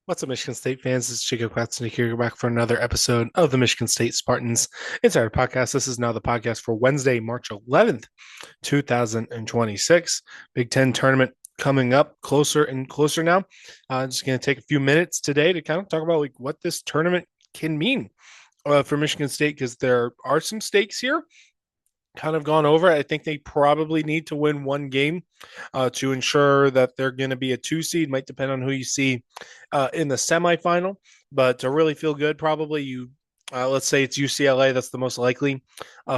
What's up, Michigan State fans? This is Jacob Klatsnik here back for another episode of the Michigan State Spartans Insider Podcast. This is now the podcast for Wednesday, March 11th, 2026. Big Ten tournament coming up closer and closer now. Just going to take a few minutes today to kind of talk about like what this tournament can mean for Michigan State because there are some stakes here kind of gone over. I think they probably need to win one game to ensure that they're going to be a two seed. Might depend on who you see in the semifinal, but to really feel good, probably let's say it's UCLA. That's the most likely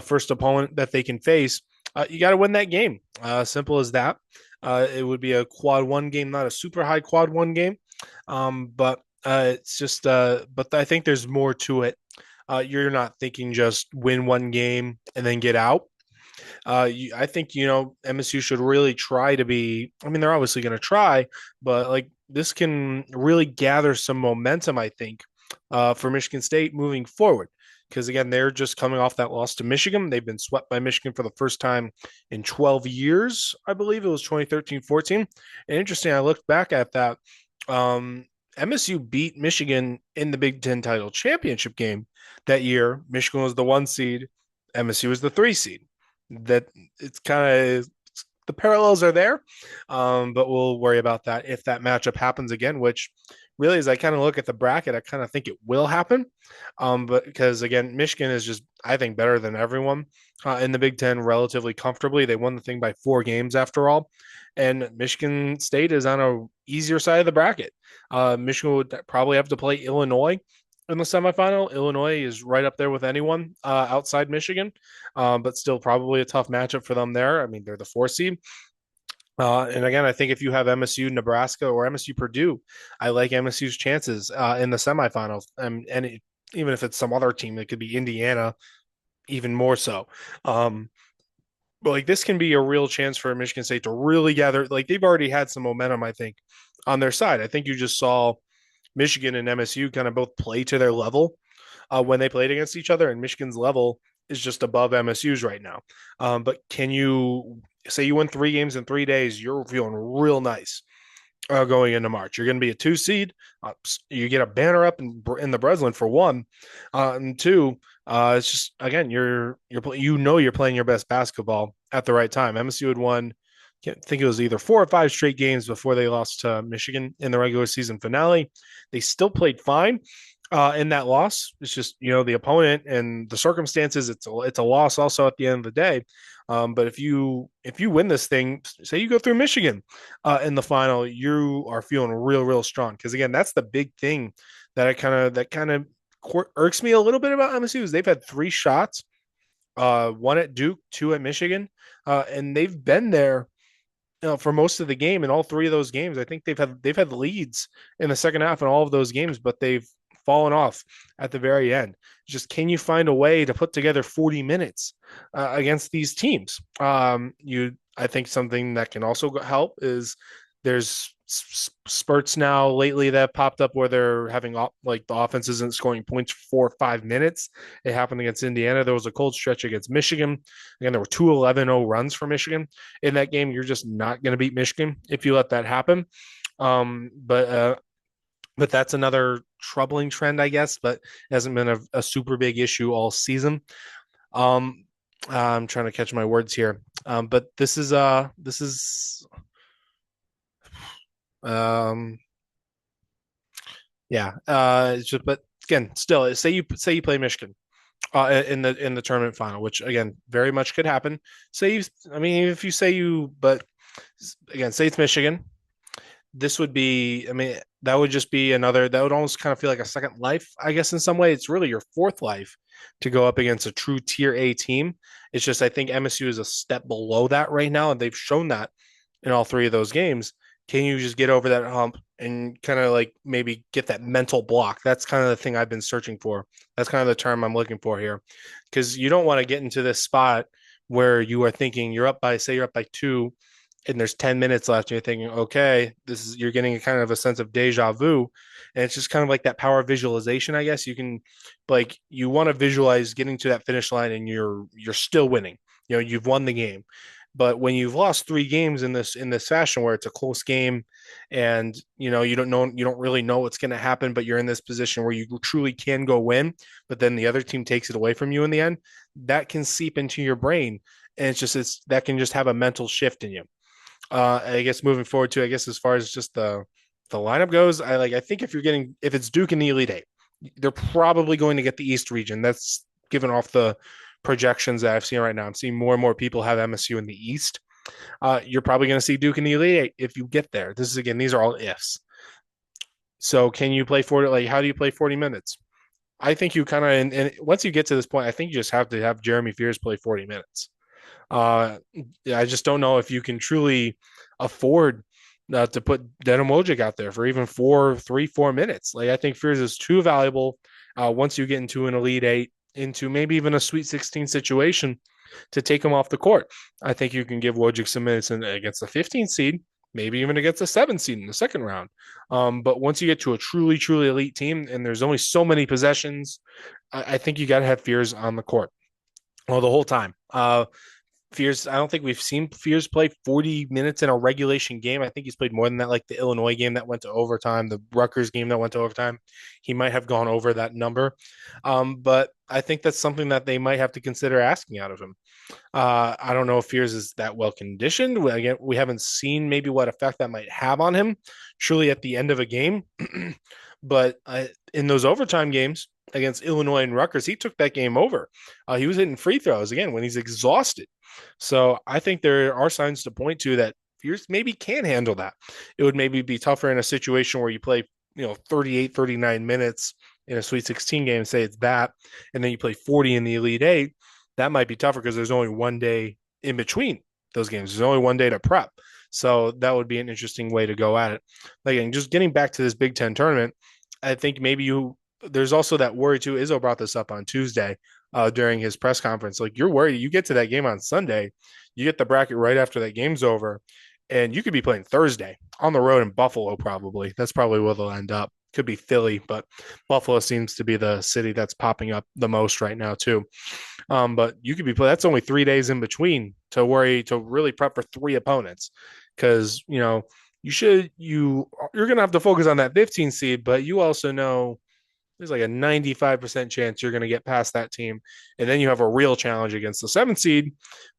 first opponent that they can face. You got to win that game. Simple as that. It would be a quad one game, not a super high quad one game, but it's just. But I think there's more to it. You're not thinking just win one game and then get out. I think MSU should really try to be. I mean, they're obviously going to try, but like this can really gather some momentum. I think for Michigan State moving forward. Because again, they're just coming off that loss to Michigan. They've been swept by Michigan for the first time in 12 years. I believe it was 2013-14. And interesting, I looked back at that. MSU beat Michigan in the Big Ten title championship game that year. Michigan was the one seed, MSU was the three seed. That it's kind of the parallels are there, but we'll worry about that if that matchup happens again. Which really, as I kind of look at the bracket, I kind of think it will happen. But because again, Michigan is just I think better than everyone in the Big Ten relatively comfortably. They won the thing by 4 games after all, and Michigan State is on a easier side of the bracket. Michigan would probably have to play Illinois in the semifinal. Illinois is right up there with anyone outside Michigan, but still probably a tough matchup for them there. I mean, they're the 4 seed. And again, I think if you have MSU, Nebraska, or MSU, Purdue, I like MSU's chances in the semifinals. Even if it's some other team, it could be Indiana, even more so. But like this can be a real chance for Michigan State to really gather. Like they've already had some momentum, I think, on their side. I think you just saw Michigan and MSU kind of both play to their level when they played against each other, and Michigan's level is just above MSU's right now. But can you say you win 3 games in 3 days? You're feeling real nice going into March. You're going to be a 2 seed. You get a banner up in the Breslin for one, and two. It's just again you're playing your best basketball at the right time. MSU had won. I think it was either 4 or 5 straight games before they lost to Michigan in the regular season finale. They still played fine in that loss. It's just the opponent and the circumstances. It's a loss also at the end of the day. But if you win this thing, say you go through Michigan in the final, you are feeling real strong because again that's the big thing that irks me a little bit about MSU is they've had 3 shots, one at Duke, 2 at Michigan, and they've been there for most of the game. In all 3 of those games, I think they've had leads in the second half in all of those games, but they've fallen off at the very end. Just can you find a way to put together 40 minutes against these teams? I think something that can also help is there's spurts now lately that have popped up where they're having like the offense isn't scoring points for 4 or 5 minutes. It happened against Indiana. There was a cold stretch against Michigan. Again, there were 2 11-0 runs for Michigan in that game. You're just not going to beat Michigan if you let that happen. Um, but uh, but that's another troubling trend, I guess. But it hasn't been a super big issue all season. Um, I'm trying to catch my words here. But this is um yeah. It's just but again, still say you play Michigan in the tournament final, which again very much could happen. I mean, if you say you, but again, say it's Michigan, this would be, I mean, that would just be that would almost kind of feel like a second life, I guess, in some way. It's really your fourth life to go up against a true tier A team. It's just, I think MSU is a step below that right now, and they've shown that in all 3 of those games. Can you just get over that hump and kind of like maybe get that mental block? That's kind of the thing I've been searching for. That's kind of the term I'm looking for here. Because you don't want to get into this spot where you are thinking say you're up by 2 and there's 10 minutes left and you're thinking, okay, you're getting a kind of a sense of deja vu. And it's just kind of like that power visualization, I guess. You want to visualize getting to that finish line and you're still winning. You've won the game. But when you've lost three games in this fashion where it's a close game, and you don't really know what's going to happen, but you're in this position where you truly can go win, but then the other team takes it away from you in the end, that can seep into your brain, and it's that can just have a mental shift in you. I guess moving forward to, I guess, as far as just the lineup goes, I think if it's Duke in the Elite Eight, they're probably going to get the East region. That's given off the projections that I've seen right now. I'm seeing more and more people have MSU in the East. You're probably going to see Duke in the Elite Eight if you get there. These are all ifs. So can you play 40? Like, how do you play 40 minutes? I think you kind of, and once you get to this point, I think you just have to have Jeremy Fears play 40 minutes. Uh, I just don't know if you can truly afford to put Denim Wojcik out there for even 4 minutes. Like, I think Fears is too valuable once you get into an Elite Eight, into maybe even a Sweet 16 situation, to take him off the court. I think you can give Wojcik some minutes against the 15 seed, maybe even against a 7 seed in the second round. But once you get to a truly, truly elite team, and there's only so many possessions, I think you got to have Fears on the court. Well, the whole time. Fears, I don't think we've seen Fears play 40 minutes in a regulation game. I think he's played more than that, like the Illinois game that went to overtime, the Rutgers game that went to overtime. He might have gone over that number. But I think that's something that they might have to consider asking out of him. I don't know if Fears is that well conditioned. Again, we haven't seen maybe what effect that might have on him truly at the end of a game. But in those overtime games against Illinois and Rutgers, he took that game over. He was hitting free throws again when he's exhausted. So I think there are signs to point to that Fears maybe can handle that. It would maybe be tougher in a situation where you play, 38, 39 minutes in a Sweet 16 game, say it's that, and then you play 40 in the Elite Eight. That might be tougher because there's only one day in between those games. There's only one day to prep. So that would be an interesting way to go at it. Again, just getting back to this Big Ten tournament, I think there's also that worry too. Izzo brought this up on Tuesday during his press conference. Like, you're worried you get to that game on Sunday, you get the bracket right after that game's over, and you could be playing Thursday on the road in Buffalo. Probably that's probably where they'll end up. Could be Philly, but Buffalo seems to be the city that's popping up the most right now too. But you could be playing. That's only 3 days in between to really prep for three opponents, because you're gonna have to focus on that 15 seed, but you also know there's like a 95% chance you're going to get past that team. And then you have a real challenge against the 7 seed,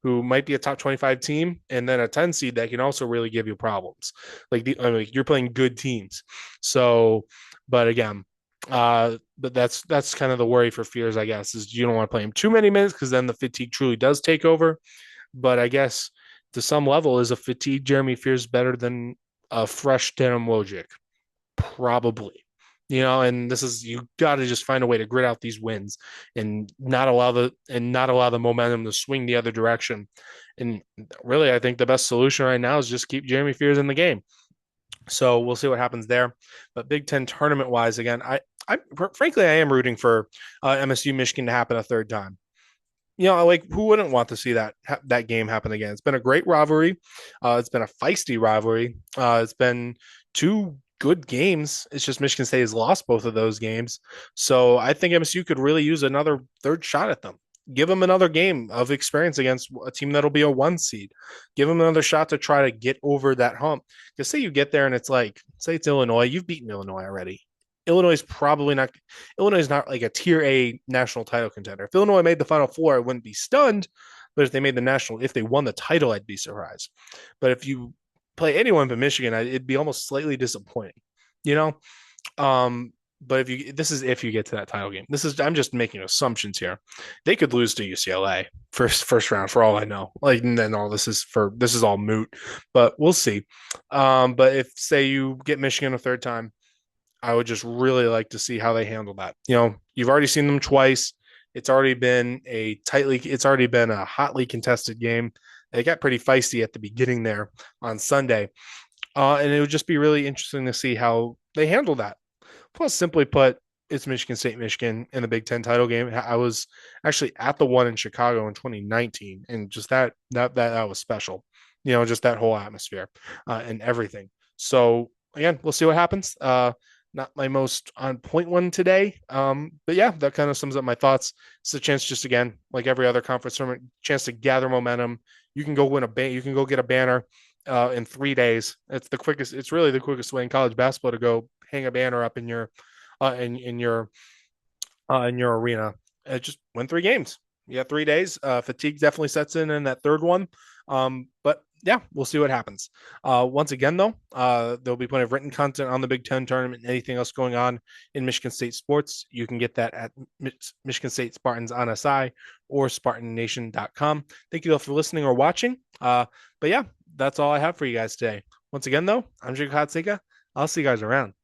who might be a top 25 team, and then a 10 seed that can also really give you problems. You're playing good teams. So, but again, but that's kind of the worry for Fears, I guess, is you don't want to play him too many minutes because then the fatigue truly does take over. But I guess to some level, is a fatigue Jeremy Fears better than a fresh Denim Wojcik? Probably. And you got to just find a way to grit out these wins and not allow the momentum to swing the other direction. And really, I think the best solution right now is just keep Jeremy Fears in the game. So we'll see what happens there. But Big Ten tournament wise, again, I frankly, I am rooting for MSU Michigan to happen a third time. Like, who wouldn't want to see that game happen again? It's been a great rivalry. It's been a feisty rivalry. It's been two good games. It's just Michigan State has lost both of those games. So I think MSU could really use another third shot at them. Give them another game of experience against a team that'll be a 1 seed. Give them another shot to try to get over that hump. Because say you get there and it's like, say it's Illinois, you've beaten Illinois already. Illinois is not like a tier A national title contender. If Illinois made the Final Four, I wouldn't be stunned. But if they won the title, I'd be surprised. But if you play anyone but Michigan, it'd be almost slightly disappointing, you know. But if you get to that title game, I'm just making assumptions here. They could lose to UCLA first round for all I know. Like, and then this is all moot, but we'll see. But if say you get Michigan a third time, I would just really like to see how they handle that. You've already seen them twice. It's already been a hotly contested game. They got pretty feisty at the beginning there on Sunday. And it would just be really interesting to see how they handle that. Plus, simply put, it's Michigan State, Michigan in the Big Ten title game. I was actually at the one in Chicago in 2019, and just that was special. Just that whole atmosphere and everything. So again, we'll see what happens. Not my most on point one today. But yeah, that kind of sums up my thoughts. It's a chance, just again, like every other conference tournament, chance to gather momentum, you can go win you can go get a banner in 3 days. It's the quickest. It's really the quickest way in college basketball to go hang a banner up in your in your arena. Just win 3 games. Yeah, 3 days. Fatigue definitely sets in that third one. But yeah, we'll see what happens. Once again, though, there'll be plenty of written content on the Big Ten tournament and anything else going on in Michigan State sports. You can get that at Michigan State Spartans on SI or SpartanNation.com. Thank you all for listening or watching. But yeah, that's all I have for you guys today. Once again, though, I'm Jake Hatsika. I'll see you guys around.